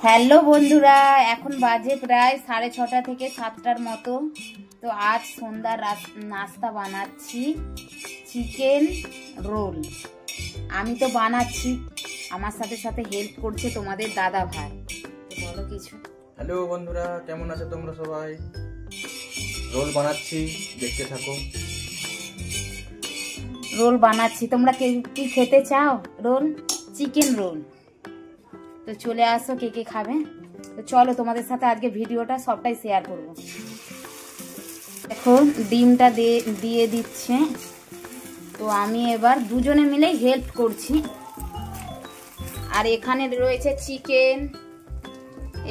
Hello বন্ধুরা, এখন বাজে প্রায় 6:30 থেকে 7টার মতো। তো আজ সন্ধ্যার নাস্তা বানাচ্ছি চিকেন রোল। আমি তো বানাচ্ছি, আমার সাথে সাথে হেল্প করছে তোমাদের দাদা ভাই। বলো কিছু। হ্যালো বন্ধুরা, কেমন আছো তোমরা সবাই? রোল বানাচ্ছি, দেখতে থাকো। রোল বানাচ্ছি, তোমরা কে কি খেতে চাও? Roll, chicken roll. তো চলে আসো, কে কে খাবে। তো চলো, তোমাদের সাথে আজকে ভিডিওটা সবটাই শেয়ার করব। দেখো ডিমটা দিয়ে দিচ্ছে। তো আমি এবার দুজনে মিলেই হেল্প করছি। আর এখানে রয়েছে চিকেন,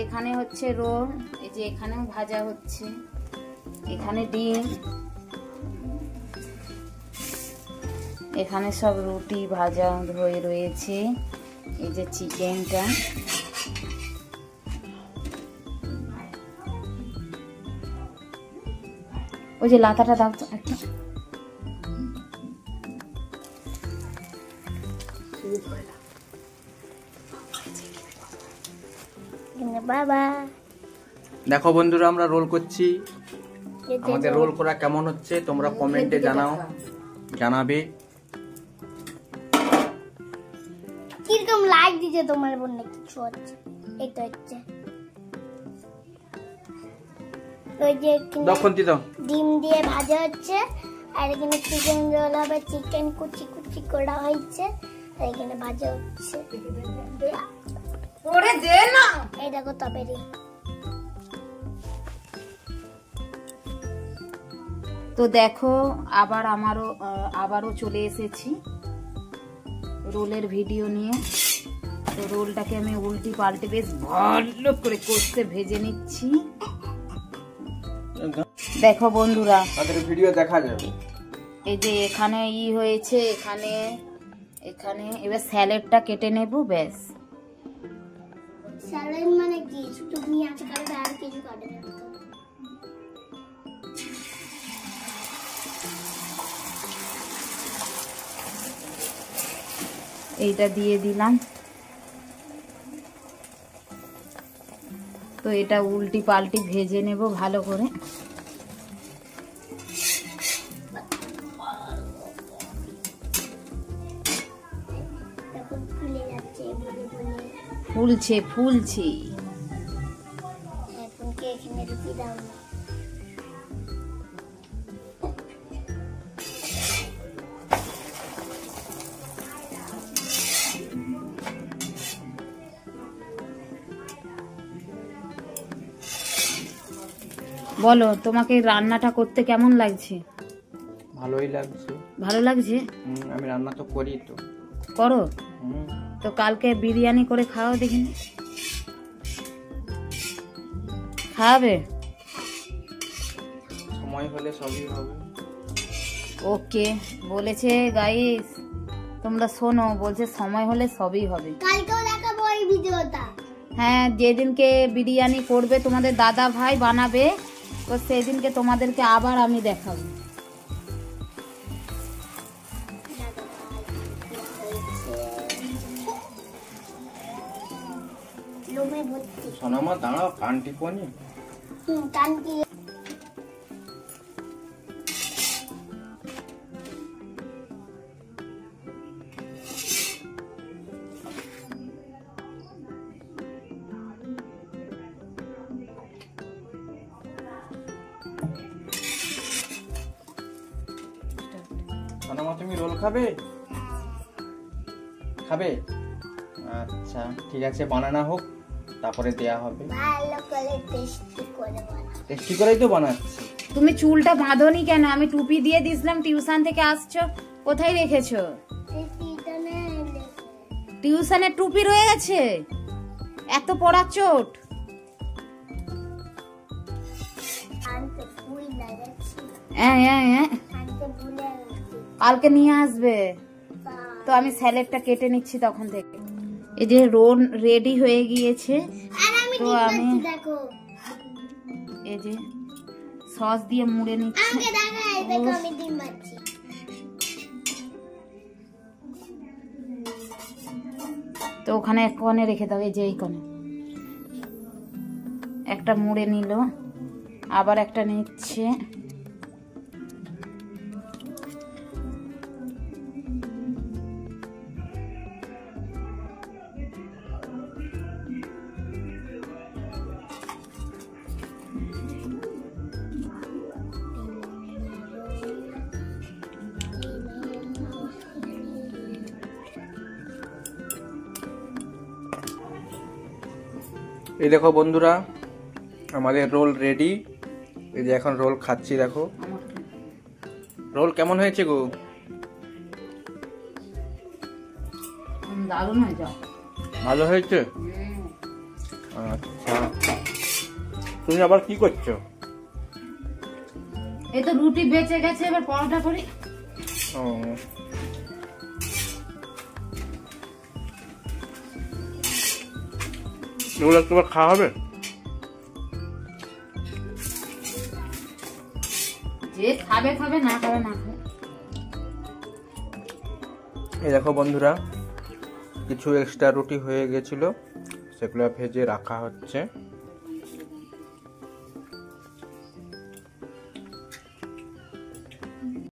এখানে হচ্ছে রোল, এই যে এখানেও ভাজা হচ্ছে, এখানে ডিম, এখানে সব রুটি ভাজা হয়ে রয়েছে, এই যে চিকেনটা। ওই যে লাতাটা দাও তো একটা। দেখো বন্ধুরা, আমরা রোল করছি। আমাদের রোল করা কেমন হচ্ছে তোমরা কমেন্টে জানাবে। কিরকম লাইক দিতে তোমার বন্ধু কিছু হচ্ছে। এই তো হচ্ছে ওই যে ডিম দিয়ে ভাজা হচ্ছে, আর এখানে চিকেন রোল হবে, চিকেন কুচি কুচি করা হয়েছে, আর এখানে ভাজা হচ্ছে। ওরে দে না, এই দেখো তবেরি। তো দেখো আবারও চলে এসেছি রোলের ভিডিও নিয়ে। তো রোলটাকে আমি উল্টি পাল্টে বেশ ভালো করে কষে ভেজে নিচ্ছি। দেখো বন্ধুরা, ভিডিও দেখা যাবে। এই যে এখানে হয়েছে, এখানে এবার স্যালাডটা কেটে নেব। ব্যাস, স্যালাড মানে কি? শুধু পেঁয়াজ কাটবে আর কিছু কাটবে না। এইটা দিয়ে দিলাম। তো এটা উল্টি পাল্টি ভেজে নেব ভালো করে। ফুলছে। বলো, তোমাকে রান্নাটা করতে কেমন লাগছে? ভালোই লাগছে। ভালো লাগছে? আমি রান্না তো করি। তো করো? তো কালকে বিরিয়ানি করে খাও দেখি। খাবে? সময় হলে সবই হবে। ওকে, বলেছে গাইস, তোমরা শোনো, বলছে সময় হলে সবই হবে। কালকেও দেখাবো এই ভিডিওটা। হ্যাঁ, যেদিনকে বিরিয়ানি করবে তোমাদের দাদা ভাই বানাবে, তো সেদিনকে তোমাদেরকে আবার আমি দেখাবো। সোনামা দাঁড়াও, কানটি পনি। কানটি সোনামা, তুমি রোল খাবে? আচ্ছা ঠিক আছে, বানানো হোক, তারপরে দেয়া হবে। ভালো করে টেস্টি করেই তো বানাচ্ছি। তুমি চুলটা বাঁধোনি কেন? আমি টুপি দিয়ে দিয়েছিলাম, টিউশন থেকে আসছো, কোথায় রেখেছো? টিউশনের টুপি রয়ে গেছে? এত পড়া চোট। কালকে নিয়ে আসবে। তো আমি স্যালাডটা কেটে নিচ্ছি তখন থেকে। এই যে রোল রেডি হয়ে গিয়েছে। তো আমি এই যে সস দিয়ে মুড়ে নিচ্ছি। তো ওখানে এক কোণে রেখে দাও, এই যে এই কোণে। একটা মুড়ে নিল, আবার একটা নিচ্ছে। এই দেখো বন্ধুরা, আমাদের রোল রেডি। এই যে এখন রোল খাচ্ছি, দেখো রোল কেমন হয়েছে গো? দারুণ হয়েছে। ভালো হয়েছে। আচ্ছা, তুমি আবার কি করছো? এই তো রুটি বেঁচে গেছে, এবার পরোটা করি। ও, এগুলো একটু খাওয়া হবে। যে খাবে খাবে, না খাবে না খাবে। এই দেখো বন্ধুরা, কিছু এক্সট্রা রুটি হয়ে গেছিল, সেগুলো ভেজে রাখা হচ্ছে।